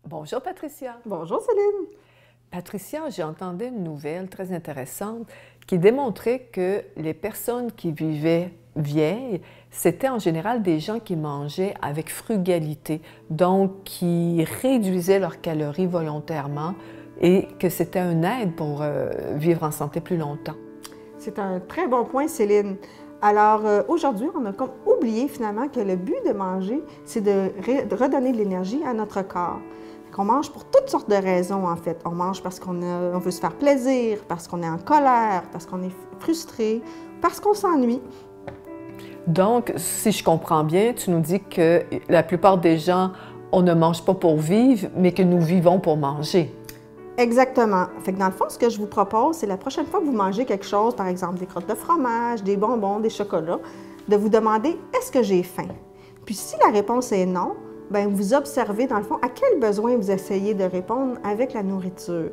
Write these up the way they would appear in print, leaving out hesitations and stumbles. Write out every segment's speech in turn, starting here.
Bonjour Patricia. Bonjour Céline. Patricia, j'ai entendu une nouvelle très intéressante qui démontrait que les personnes qui vivaient vieilles, c'était en général des gens qui mangeaient avec frugalité, donc qui réduisaient leurs calories volontairement et que c'était un aide pour vivre en santé plus longtemps. C'est un très bon point, Céline. Alors, aujourd'hui, on a comme oublié finalement que le but de manger, c'est de redonner de l'énergie à notre corps. On mange pour toutes sortes de raisons, en fait. On mange parce qu'on veut se faire plaisir, parce qu'on est en colère, parce qu'on est frustré, parce qu'on s'ennuie. Donc, si je comprends bien, tu nous dis que la plupart des gens, on ne mange pas pour vivre, mais que nous vivons pour manger. Exactement. Fait que dans le fond, ce que je vous propose, c'est la prochaine fois que vous mangez quelque chose, par exemple des crottes de fromage, des bonbons, des chocolats, de vous demander « Est-ce que j'ai faim? » Puis si la réponse est non, bien, vous observez dans le fond à quel besoin vous essayez de répondre avec la nourriture.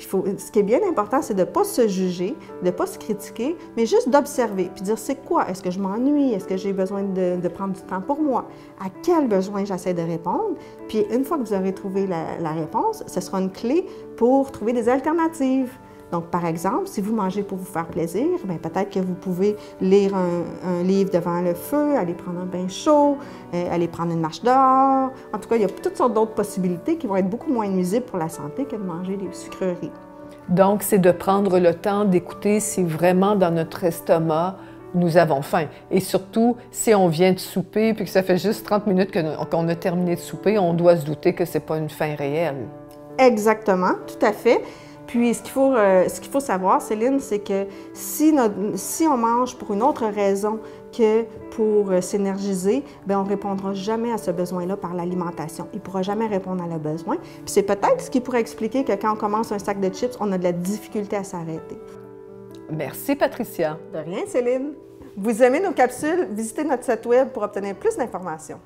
Ce qui est bien important, c'est de ne pas se juger, de ne pas se critiquer, mais juste d'observer, puis dire c'est quoi? Est-ce que je m'ennuie? Est-ce que j'ai besoin de prendre du temps pour moi? À quel besoin j'essaie de répondre? Puis une fois que vous aurez trouvé la réponse, ce sera une clé pour trouver des alternatives. Donc, par exemple, si vous mangez pour vous faire plaisir, bien, peut-être que vous pouvez lire un livre devant le feu, aller prendre un bain chaud, aller prendre une marche dehors. En tout cas, il y a toutes sortes d'autres possibilités qui vont être beaucoup moins nuisibles pour la santé que de manger des sucreries. Donc, c'est de prendre le temps d'écouter si vraiment dans notre estomac, nous avons faim. Et surtout, si on vient de souper puis que ça fait juste 30 minutes qu'on a terminé de souper, on doit se douter que ce n'est pas une faim réelle. Exactement, tout à fait. Puis, ce qu'il faut savoir, Céline, c'est que si on mange pour une autre raison que pour s'énergiser, bien, on ne répondra jamais à ce besoin-là par l'alimentation. Il ne pourra jamais répondre à le besoin. Puis, c'est peut-être ce qui pourrait expliquer que quand on commence un sac de chips, on a de la difficulté à s'arrêter. Merci, Patricia. De rien, Céline. Vous aimez nos capsules? Visitez notre site web pour obtenir plus d'informations.